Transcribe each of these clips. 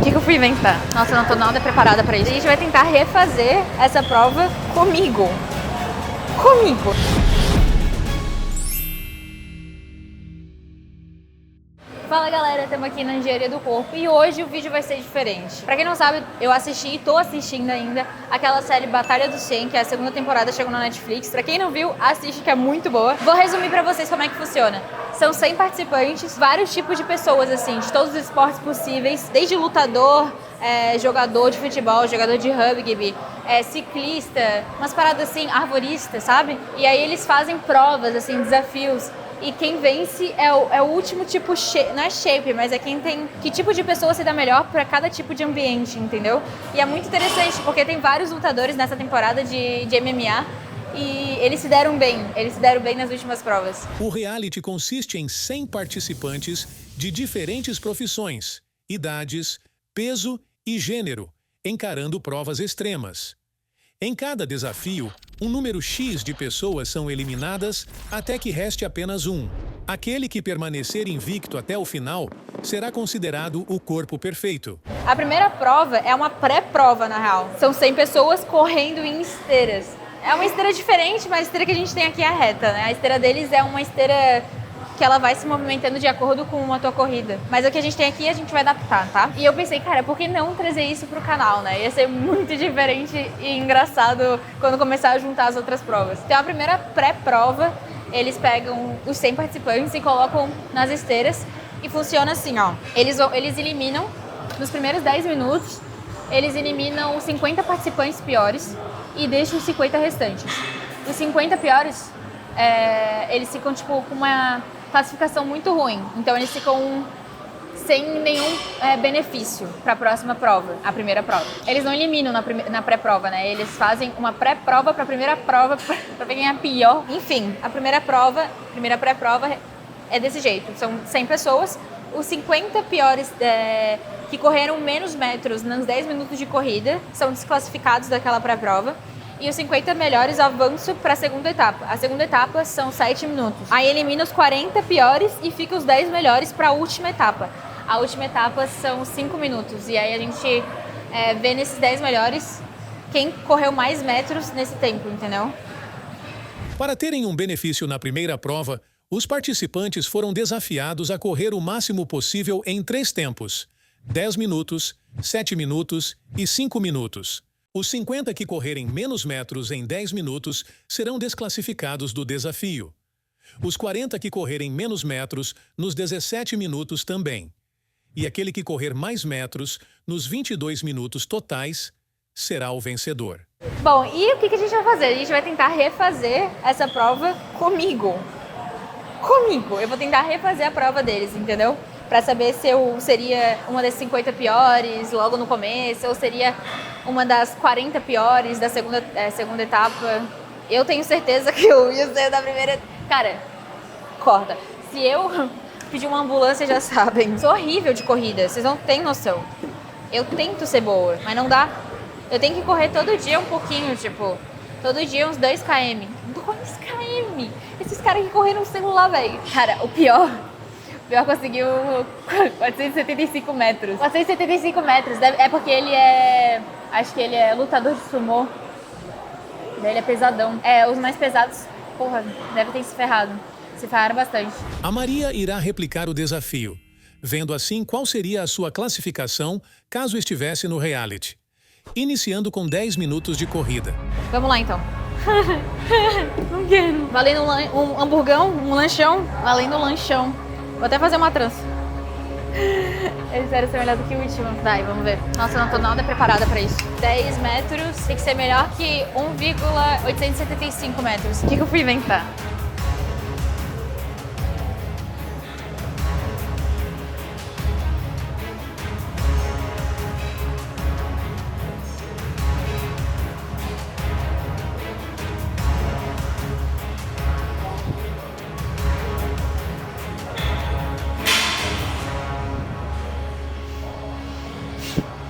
O que eu fui inventar? Nossa, eu não tô nada preparada pra isso. A gente vai tentar refazer essa prova comigo. Comigo. Fala galera, estamos aqui na Engenharia do Corpo e hoje o vídeo vai ser diferente. Pra quem não sabe, eu assisti e tô assistindo ainda aquela série Batalha do 100, que é a segunda temporada, chegou na Netflix. Pra quem não viu, assiste que é muito boa. Vou resumir pra vocês como é que funciona. São 100 participantes, vários tipos de pessoas, assim, de todos os esportes possíveis, desde lutador, jogador de futebol, jogador de rugby, ciclista, umas paradas assim, arborista, sabe? E aí eles fazem provas, assim, desafios. E quem vence é o último tipo, não é shape, mas é quem tem que tipo de pessoa se dá melhor para cada tipo de ambiente, entendeu? E é muito interessante, porque tem vários lutadores nessa temporada de MMA e eles se deram bem nas últimas provas. O reality consiste em 100 participantes de diferentes profissões, idades, peso e gênero, encarando provas extremas. Em cada desafio, um número X de pessoas são eliminadas até que reste apenas um. Aquele que permanecer invicto até o final será considerado o corpo perfeito. A primeira prova é uma pré-prova, na real. São 100 pessoas correndo em esteiras. É uma esteira diferente, mas a esteira que a gente tem aqui é a reta, né? A esteira deles é uma esteira que ela vai se movimentando de acordo com a tua corrida. Mas o que a gente tem aqui, a gente vai adaptar, tá? E eu pensei, cara, por que não trazer isso pro canal, né? Ia ser muito diferente e engraçado quando começar a juntar as outras provas. Então, a primeira pré-prova, eles pegam os 100 participantes e colocam nas esteiras e funciona assim, ó. Eles eliminam, nos primeiros 10 minutos, eles eliminam os 50 participantes piores e deixam os 50 restantes. Os 50 piores, eles ficam, tipo, com uma classificação muito ruim, então eles ficam sem nenhum benefício para a próxima prova, a primeira prova. Eles não eliminam na pré-prova, né? Eles fazem uma pré-prova para a primeira prova para ver quem é pior. Enfim, a primeira pré-prova é desse jeito. São 100 pessoas, os 50 piores que correram menos metros nos 10 minutos de corrida são desclassificados daquela pré-prova. E os 50 melhores avançam para a segunda etapa. A segunda etapa são 7 minutos. Aí elimina os 40 piores e fica os 10 melhores para a última etapa. A última etapa são 5 minutos. E aí a gente vê nesses 10 melhores quem correu mais metros nesse tempo, entendeu? Para terem um benefício na primeira prova, os participantes foram desafiados a correr o máximo possível em 3 tempos: 10 minutos, 7 minutos e 5 minutos. Os 50 que correrem menos metros em 10 minutos serão desclassificados do desafio. Os 40 que correrem menos metros nos 17 minutos também. E aquele que correr mais metros nos 22 minutos totais será o vencedor. Bom, e o que a gente vai fazer? A gente vai tentar refazer essa prova comigo. Comigo! Eu vou tentar refazer a prova deles, entendeu? Pra saber se eu seria uma das 50 piores logo no começo, ou seria uma das 40 piores da segunda etapa. Eu tenho certeza que eu ia ser da primeira... Cara, corta. Se eu pedir uma ambulância, já sabem. Sou horrível de corrida, vocês não têm noção. Eu tento ser boa, mas não dá. Eu tenho que correr todo dia um pouquinho, tipo... Todo dia uns 2 km. 2 km! Esses caras que correram no celular, velho. Cara, o pior conseguiu 475 metros. 475 metros. É porque ele acho que ele é lutador de sumô. Ele é pesadão. Os mais pesados, porra, devem ter se ferrado. Se ferraram bastante. A Maria irá replicar o desafio, vendo assim qual seria a sua classificação caso estivesse no reality. Iniciando com 10 minutos de corrida. Vamos lá, então. Não quero. Valendo um hamburgão, um lanchão. Valendo um lanchão. Vou até fazer uma trança. Eu espero ser melhor do que o último. Vai, vamos ver. Nossa, eu não tô nada preparada pra isso. 10 metros tem que ser melhor que 1,875 metros. O que eu fui inventar?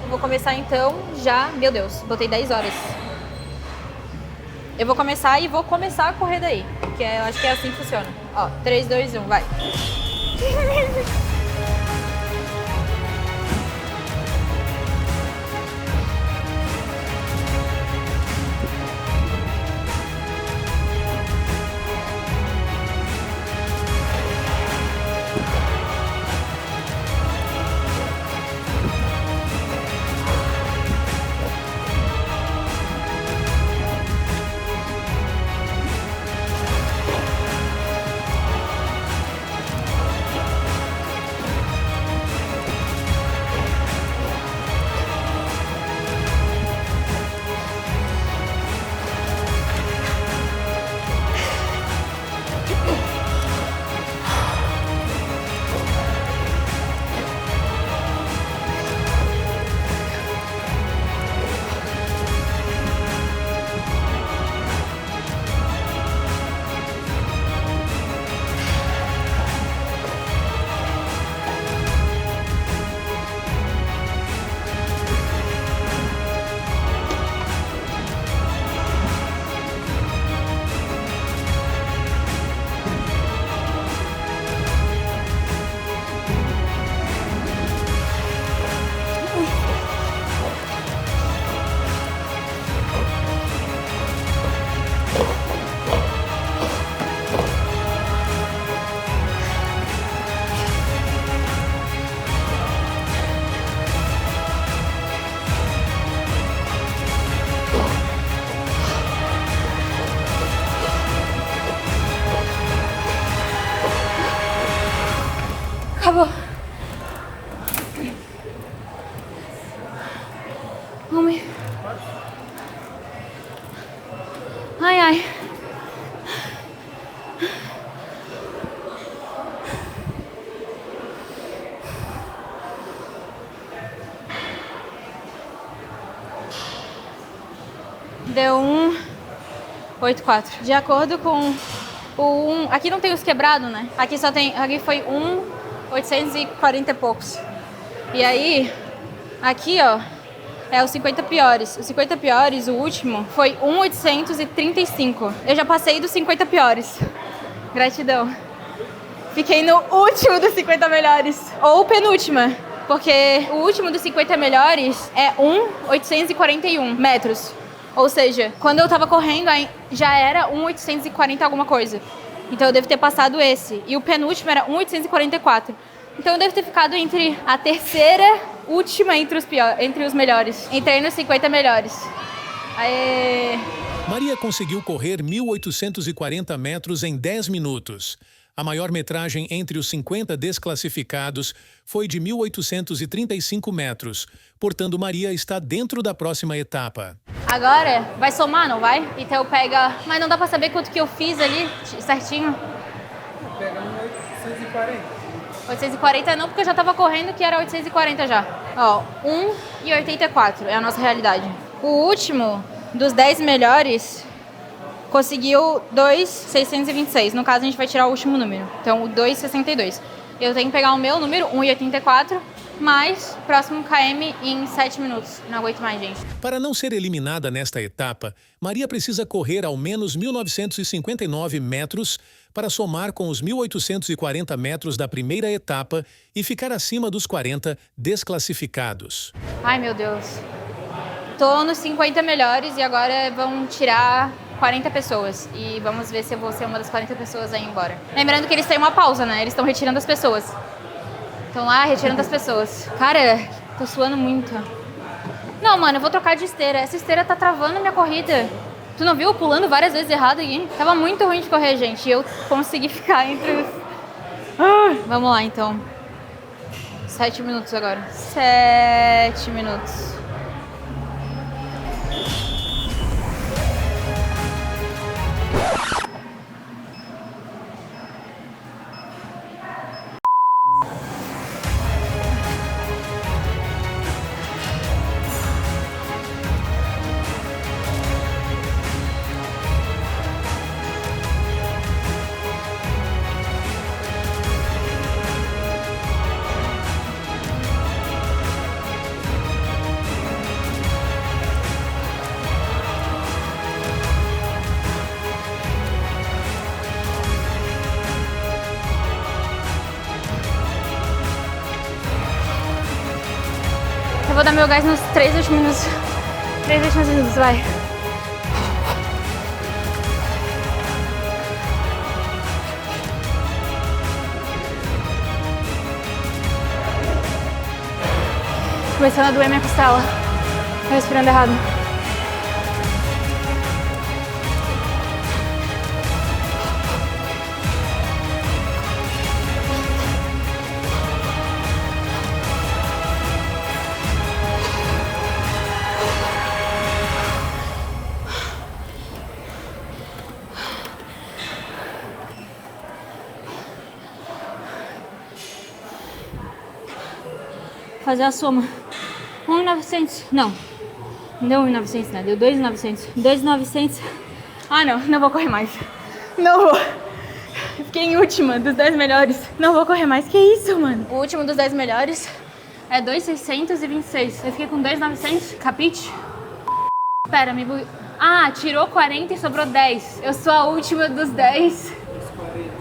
Vou começar então já... Meu Deus, botei 10 horas. Eu vou começar e vou começar a correr daí. Que eu acho que é assim que funciona. Ó, 3, 2, 1, vai. Homem. Ai, ai. Deu 1,84. De acordo com o 1... Aqui não tem os quebrados, né? Aqui só tem... Aqui foi 1,840 e poucos. E aí, aqui, ó, é os 50 piores. Os 50 piores, o último, foi 1,835. Eu já passei dos 50 piores. Gratidão. Fiquei no último dos 50 melhores. Ou penúltima. Porque o último dos 50 melhores é 1,841 metros. Ou seja, quando eu tava correndo, já era 1,840 alguma coisa. Então eu devo ter passado esse. E o penúltimo era 1,844. Então eu devo ter ficado entre a terceira última entre os melhores. Entrei nos 50 melhores. Aê! Maria conseguiu correr 1.840 metros em 10 minutos. A maior metragem entre os 50 desclassificados foi de 1.835 metros. Portanto, Maria está dentro da próxima etapa. Agora, vai somar, não vai? Então pega... Mas não dá pra saber quanto que eu fiz ali, certinho? Pega 1.840. 840 não, porque eu já tava correndo que era 840 já. Ó, 1,84 é a nossa realidade. O último dos 10 melhores conseguiu 2,626. No caso, a gente vai tirar o último número. Então, o 2,62. Eu tenho que pegar o meu número, 1,84, mais próximo KM em 7 minutos. Não aguento mais, gente. Para não ser eliminada nesta etapa, Maria precisa correr ao menos 1.959 metros para somar com os 1.840 metros da primeira etapa e ficar acima dos 40 desclassificados. Ai, meu Deus. Tô nos 50 melhores e agora vão tirar 40 pessoas. E vamos ver se eu vou ser uma das 40 pessoas aí embora. Lembrando que eles têm uma pausa, né? Eles estão retirando as pessoas. Estão lá retirando as pessoas. Cara, tô suando muito. Não, mano, eu vou trocar de esteira. Essa esteira tá travando a minha corrida. Tu não viu eu pulando várias vezes errado aqui? Tava muito ruim de correr, gente. E eu consegui ficar entre os... Vamos lá, então. 7 minutos agora. 7 minutos. Eu vou dar meu gás nos 3 últimos minutos. 3 últimos minutos, vai. Começando a doer minha costela. Tô respirando errado. Fazer a soma. 1.900. Não. Não deu 1.900, né? Deu 2.900. 2.900. Ah, não. Não vou correr mais. Não vou. Eu fiquei em última dos 10 melhores. Não vou correr mais. Que isso, mano? O último dos 10 melhores é 2.626. Eu fiquei com 2.900. Capite? Pera, me buguei. Ah, tirou 40 e sobrou 10. Eu sou a última dos 10.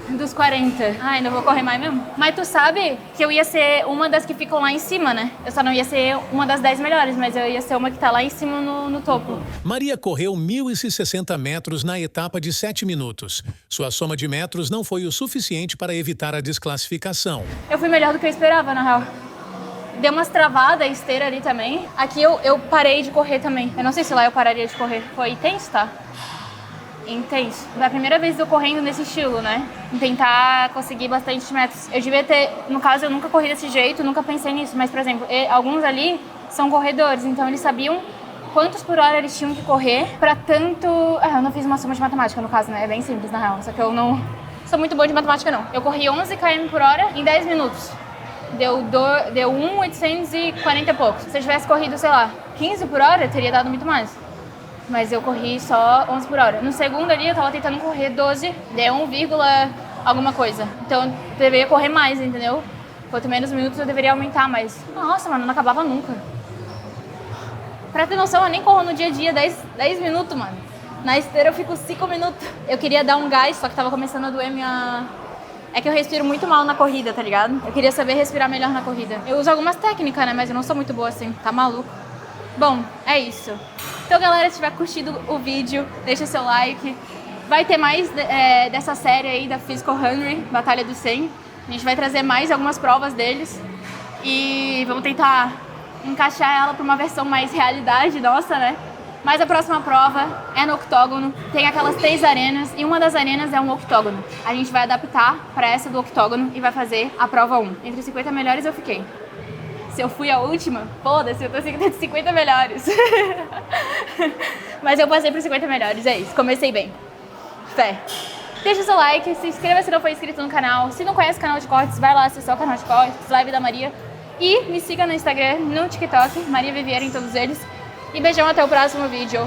Dos 40. Ai, não vou correr mais mesmo. Mas tu sabe que eu ia ser uma das que ficam lá em cima, né? Eu só não ia ser uma das 10 melhores, mas eu ia ser uma que tá lá em cima no topo. Maria correu 1.060 metros na etapa de 7 minutos. Sua soma de metros não foi o suficiente para evitar a desclassificação. Eu fui melhor do que eu esperava, na real. Deu umas travadas a esteira ali também. Aqui eu parei de correr também. Eu não sei se lá eu pararia de correr. Foi intenso, tá? Intenso. É a primeira vez eu correndo nesse estilo, né? Tentar conseguir bastante metros. Eu devia ter... No caso, eu nunca corri desse jeito, nunca pensei nisso. Mas, por exemplo, alguns ali são corredores. Então, eles sabiam quantos por hora eles tinham que correr pra tanto... eu não fiz uma soma de matemática no caso, né? É bem simples na real, só que eu não sou muito boa de matemática não. Eu corri 11 km por hora em 10 minutos. Deu 1.840 e poucos. Se eu tivesse corrido, sei lá, 15 por hora, teria dado muito mais. Mas eu corri só 11 por hora. No segundo ali, eu tava tentando correr 12, deu 1, alguma coisa. Então, eu deveria correr mais, entendeu? Quanto menos minutos, eu deveria aumentar, mas... Nossa, mano, não acabava nunca. Pra ter noção, eu nem corro no dia a dia 10 minutos, mano. Na esteira eu fico 5 minutos. Eu queria dar um gás, só que tava começando a doer minha... É que eu respiro muito mal na corrida, tá ligado? Eu queria saber respirar melhor na corrida. Eu uso algumas técnicas, né? Mas eu não sou muito boa assim. Tá maluco? Bom, é isso. Então, galera, se tiver curtido o vídeo, deixa seu like. Vai ter mais dessa série aí da Physical Hungry, Batalha do 100. A gente vai trazer mais algumas provas deles. E vamos tentar encaixar ela pra uma versão mais realidade nossa, né? Mas a próxima prova é no octógono, tem aquelas 3 arenas e uma das arenas é um octógono. A gente vai adaptar para essa do octógono e vai fazer a prova 1. Entre os 50 melhores eu fiquei. Se eu fui a última, foda-se, eu tô entre os 50 melhores. Mas eu passei para os 50 melhores, é isso, comecei bem. Fé. Deixa o seu like, se inscreva se não for inscrito no canal. Se não conhece o canal de cortes, vai lá acessar o canal de cortes, Live da Maria. E me siga no Instagram, no TikTok, Maria Viviera em todos eles. E beijão, até o próximo vídeo.